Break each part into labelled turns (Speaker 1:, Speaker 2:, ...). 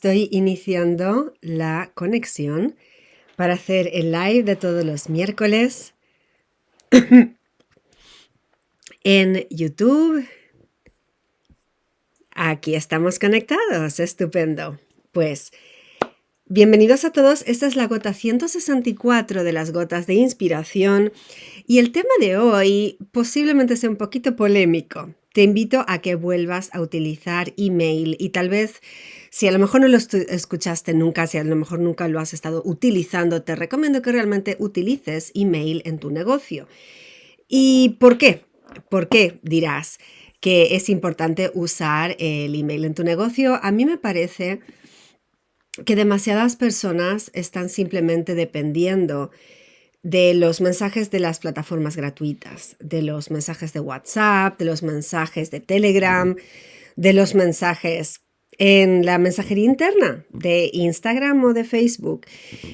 Speaker 1: Estoy iniciando la conexión para hacer el live de todos los miércoles en YouTube. Aquí estamos conectados, estupendo. Pues bienvenidos a todos, esta es la gota 164 de las gotas de inspiración y el tema de hoy posiblemente sea un poquito polémico. Te invito a que vuelvas a utilizar email y tal vez si a lo mejor no lo escuchaste nunca, si a lo mejor nunca lo has estado utilizando, te recomiendo que realmente utilices email en tu negocio. ¿Y por qué? ¿Por qué dirás que es importante usar el email en tu negocio? A mí me parece que demasiadas personas están simplemente dependiendo de los mensajes de las plataformas gratuitas, de los mensajes de WhatsApp, de los mensajes de Telegram, de los mensajes en la mensajería interna de Instagram o de Facebook.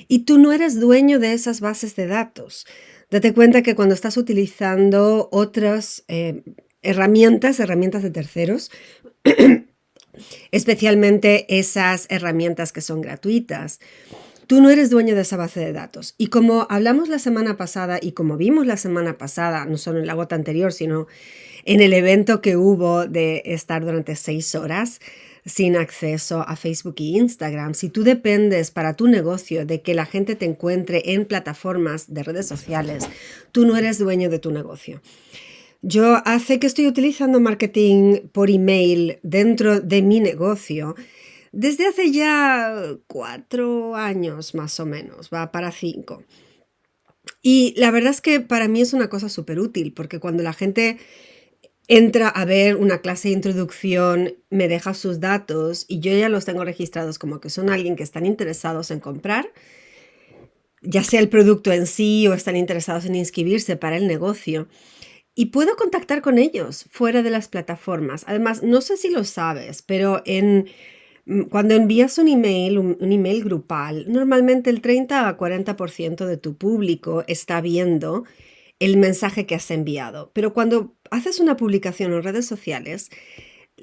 Speaker 1: Y tú no eres dueño de esas bases de datos. Date cuenta que cuando estás utilizando otras herramientas de terceros, especialmente esas herramientas que son gratuitas, tú no eres dueño de esa base de datos. Y como hablamos la semana pasada y como vimos la semana pasada, no solo en la gota anterior, sino en el evento que hubo de estar durante 6 horas sin acceso a Facebook e Instagram, si tú dependes para tu negocio de que la gente te encuentre en plataformas de redes sociales, tú no eres dueño de tu negocio. Yo hace que estoy utilizando marketing por email dentro de mi negocio desde hace ya 4 años más o menos, va para 5. Y la verdad es que para mí es una cosa súper útil porque cuando la gente entra a ver una clase de introducción, me deja sus datos y yo ya los tengo registrados como que son alguien que están interesados en comprar, ya sea el producto en sí o están interesados en inscribirse para el negocio. Y puedo contactar con ellos fuera de las plataformas. Además, no sé si lo sabes, pero cuando envías un email, un email grupal, normalmente el 30 a 40% de tu público está viendo el mensaje que has enviado. Pero cuando haces una publicación en redes sociales,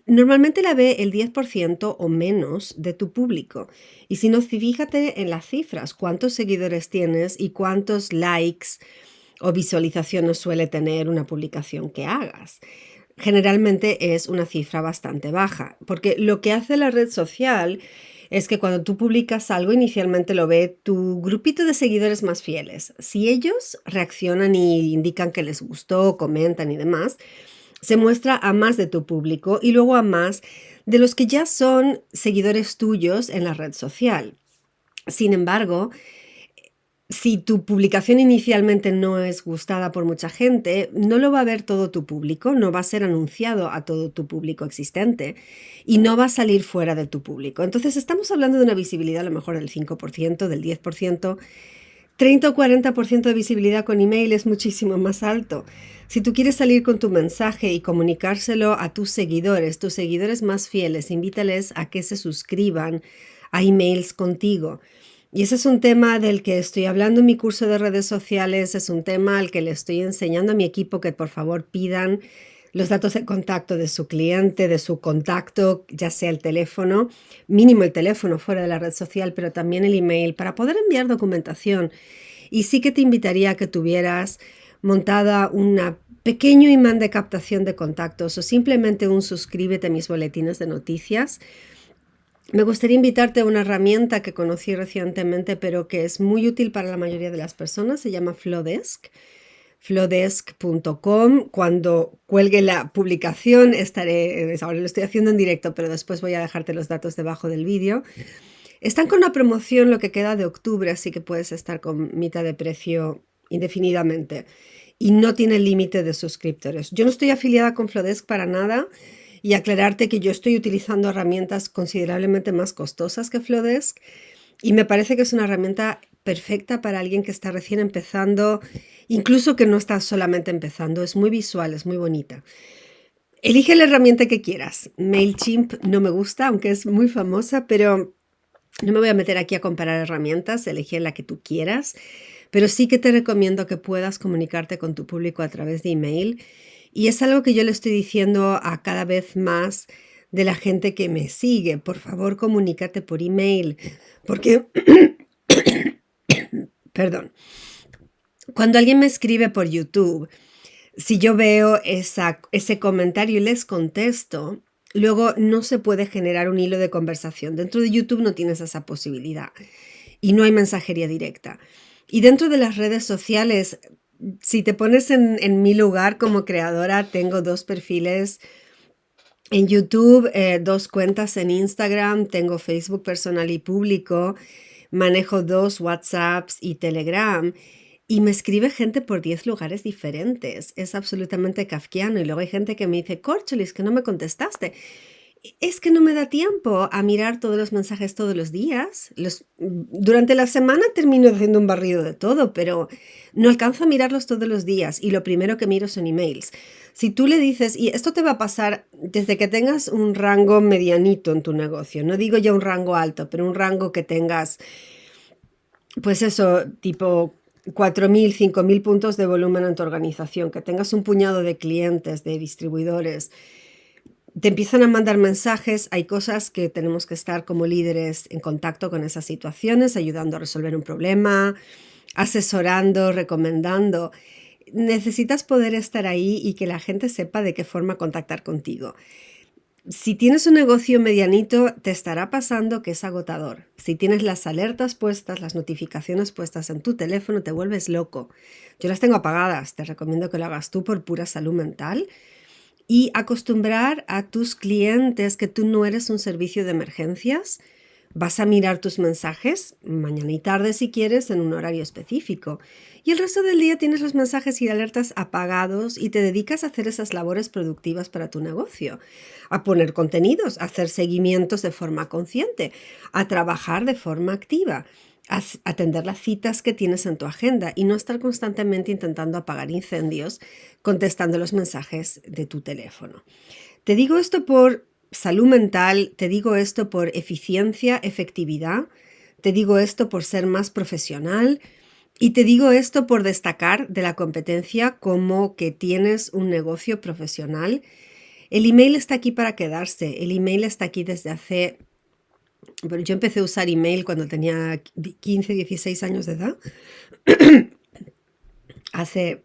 Speaker 1: normalmente la ve el 10% o menos de tu público. Y si no, fíjate en las cifras, cuántos seguidores tienes y cuántos likes o visualizaciones suele tener una publicación que hagas. Generalmente es una cifra bastante baja, porque lo que hace la red social es que cuando tú publicas algo, inicialmente lo ve tu grupito de seguidores más fieles. Si ellos reaccionan y indican que les gustó, comentan y demás, se muestra a más de tu público y luego a más de los que ya son seguidores tuyos en la red social. Sin embargo, si tu publicación inicialmente no es gustada por mucha gente, no lo va a ver todo tu público, no va a ser anunciado a todo tu público existente y no va a salir fuera de tu público. Entonces estamos hablando de una visibilidad a lo mejor del 5%, del 10%. 30 o 40% de visibilidad con email es muchísimo más alto. Si tú quieres salir con tu mensaje y comunicárselo a tus seguidores más fieles, invítales a que se suscriban a emails contigo. Y ese es un tema del que estoy hablando en mi curso de redes sociales, es un tema al que le estoy enseñando a mi equipo que por favor pidan los datos de contacto de su cliente, de su contacto, ya sea el teléfono, mínimo el teléfono fuera de la red social, pero también el email para poder enviar documentación. Y sí que te invitaría a que tuvieras montada un pequeño imán de captación de contactos o simplemente un suscríbete a mis boletines de noticias. Me gustaría invitarte a una herramienta que conocí recientemente, pero que es muy útil para la mayoría de las personas. Se llama Flowdesk. Flowdesk.com. Cuando cuelgue la publicación ahora lo estoy haciendo en directo, pero después voy a dejarte los datos debajo del vídeo. Están con una promoción lo que queda de octubre, así que puedes estar con mitad de precio indefinidamente. Y no tiene límite de suscriptores. Yo no estoy afiliada con Flowdesk para nada. Y aclararte que yo estoy utilizando herramientas considerablemente más costosas que Flowdesk y me parece que es una herramienta perfecta para alguien que está recién empezando, incluso que no está solamente empezando. Es muy visual, es muy bonita. Elige la herramienta que quieras. MailChimp no me gusta, aunque es muy famosa, pero no me voy a meter aquí a comparar herramientas. Elige la que tú quieras, pero sí que te recomiendo que puedas comunicarte con tu público a través de email. Y es algo que yo le estoy diciendo a cada vez más de la gente que me sigue. Por favor, comunícate por email, porque, perdón, cuando alguien me escribe por YouTube, si yo veo ese comentario y les contesto, luego no se puede generar un hilo de conversación. Dentro de YouTube no tienes esa posibilidad y no hay mensajería directa. Y dentro de las redes sociales, si te pones en mi lugar como creadora, tengo 2 perfiles en YouTube, 2 cuentas en Instagram, tengo Facebook personal y público, manejo 2 WhatsApps y Telegram. Y me escribe gente por 10 lugares diferentes. Es absolutamente kafkiano. Y luego hay gente que me dice, Córcholis, que no me contestaste. Es que no me da tiempo a mirar todos los mensajes todos los días. Durante la semana termino haciendo un barrido de todo, pero no alcanzo a mirarlos todos los días. Y lo primero que miro son emails. Si tú le dices, y esto te va a pasar desde que tengas un rango medianito en tu negocio, no digo ya un rango alto, pero un rango que tengas, pues eso, tipo 4.000, 5.000 puntos de volumen en tu organización, que tengas un puñado de clientes, de distribuidores, te empiezan a mandar mensajes, hay cosas que tenemos que estar como líderes en contacto con esas situaciones, ayudando a resolver un problema, asesorando, recomendando. Necesitas poder estar ahí y que la gente sepa de qué forma contactar contigo. Si tienes un negocio medianito, te estará pasando que es agotador. Si tienes las alertas puestas, las notificaciones puestas en tu teléfono, te vuelves loco. Yo las tengo apagadas, te recomiendo que lo hagas tú por pura salud mental y acostumbrar a tus clientes que tú no eres un servicio de emergencias. Vas a mirar tus mensajes mañana y tarde si quieres en un horario específico. Y el resto del día tienes los mensajes y alertas apagados y te dedicas a hacer esas labores productivas para tu negocio. A poner contenidos, a hacer seguimientos de forma consciente, a trabajar de forma activa, a atender las citas que tienes en tu agenda y no estar constantemente intentando apagar incendios contestando los mensajes de tu teléfono. Te digo esto por salud mental, te digo esto por eficiencia, efectividad, te digo esto por ser más profesional y te digo esto por destacar de la competencia como que tienes un negocio profesional. El email está aquí para quedarse, el email está aquí desde hace... Bueno, yo empecé a usar email cuando tenía 15, 16 años de edad. Hace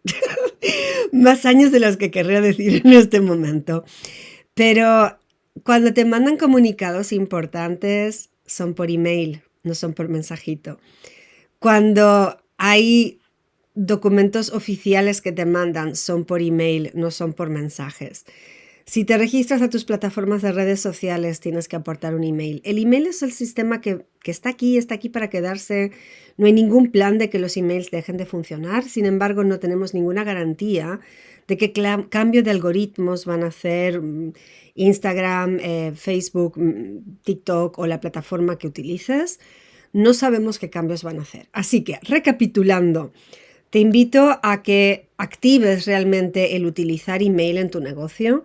Speaker 1: más años de los que querría decir en este momento. Pero cuando te mandan comunicados importantes son por email, no son por mensajito. Cuando hay documentos oficiales que te mandan son por email, no son por mensajes. Si te registras a tus plataformas de redes sociales, tienes que aportar un email. El email es el sistema que está aquí para quedarse. No hay ningún plan de que los emails dejen de funcionar. Sin embargo, no tenemos ninguna garantía de qué cambio de algoritmos van a hacer Instagram, Facebook, TikTok o la plataforma que utilices. No sabemos qué cambios van a hacer. Así que, recapitulando, te invito a que actives realmente el utilizar email en tu negocio.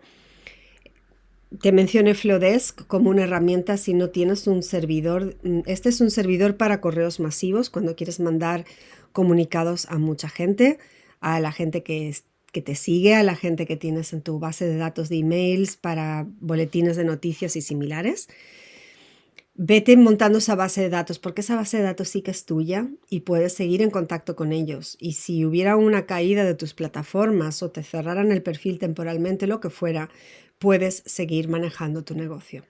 Speaker 1: Te mencioné Flowdesk como una herramienta si no tienes un servidor. Este es un servidor para correos masivos cuando quieres mandar comunicados a mucha gente, a la gente que te sigue, a la gente que tienes en tu base de datos de emails para boletines de noticias y similares. Vete montando esa base de datos porque esa base de datos sí que es tuya y puedes seguir en contacto con ellos. Y si hubiera una caída de tus plataformas o te cerraran el perfil temporalmente, lo que fuera, puedes seguir manejando tu negocio.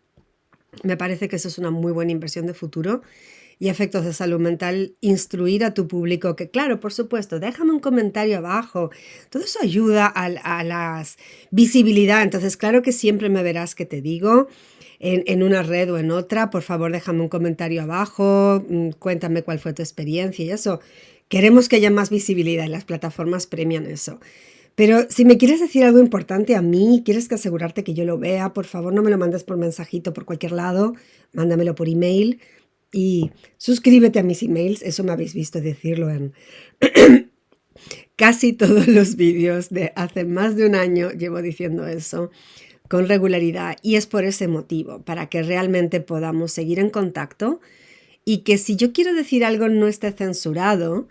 Speaker 1: Me parece que eso es una muy buena inversión de futuro y a efectos de salud mental, instruir a tu público que, claro, por supuesto, déjame un comentario abajo. Todo eso ayuda a la visibilidad. Entonces, claro que siempre me verás que te digo en una red o en otra, por favor, déjame un comentario abajo, cuéntame cuál fue tu experiencia y eso. Queremos que haya más visibilidad y las plataformas premian eso. Pero si me quieres decir algo importante a mí, quieres que asegurarte que yo lo vea, por favor no me lo mandes por mensajito por cualquier lado, mándamelo por email y suscríbete a mis emails, eso me habéis visto decirlo en casi todos los vídeos de hace más de un año, llevo diciendo eso con regularidad y es por ese motivo, para que realmente podamos seguir en contacto y que si yo quiero decir algo no esté censurado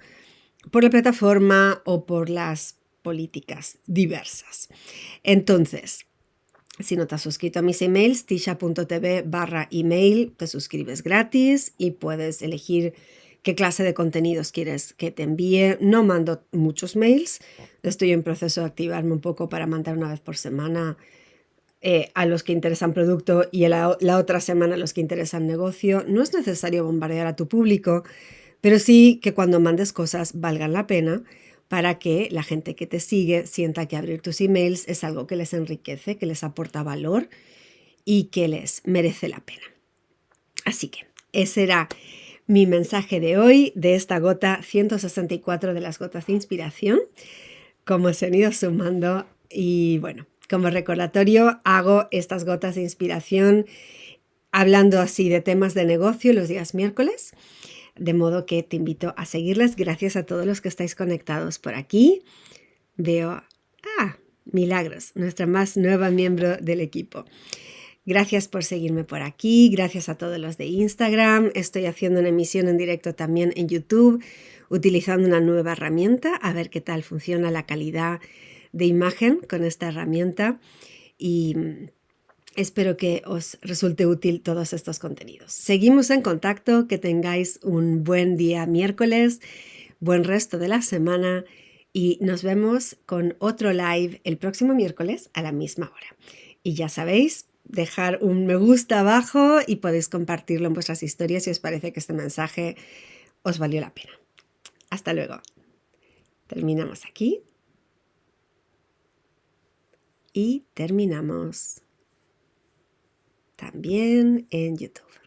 Speaker 1: por la plataforma o por las políticas diversas. Entonces, Si no te has suscrito a mis emails, tisha.tv/email, te suscribes gratis y puedes elegir qué clase de contenidos quieres que te envíe. No mando muchos mails, estoy en proceso de activarme un poco para mandar una vez por semana a los que interesan producto y la otra semana a los que interesan negocio. No es necesario bombardear a tu público, pero sí que cuando mandes cosas valgan la pena para que la gente que te sigue sienta que abrir tus emails es algo que les enriquece, que les aporta valor y que les merece la pena. Así que ese era mi mensaje de hoy, de esta gota 164 de las gotas de inspiración, como se han ido sumando. Y bueno, como recordatorio, hago estas gotas de inspiración hablando así de temas de negocio los días miércoles. De modo que te invito a seguirlas. Gracias a todos los que estáis conectados por aquí. Veo, Milagros, nuestra más nueva miembro del equipo. Gracias por seguirme por aquí. Gracias a todos los de Instagram. Estoy haciendo una emisión en directo también en YouTube, utilizando una nueva herramienta. A ver qué tal funciona la calidad de imagen con esta herramienta. Y espero que os resulte útil todos estos contenidos. Seguimos en contacto, que tengáis un buen día miércoles, buen resto de la semana y nos vemos con otro live el próximo miércoles a la misma hora. Y ya sabéis, dejar un me gusta abajo y podéis compartirlo en vuestras historias si os parece que este mensaje os valió la pena. Hasta luego. Terminamos aquí y terminamos también en YouTube.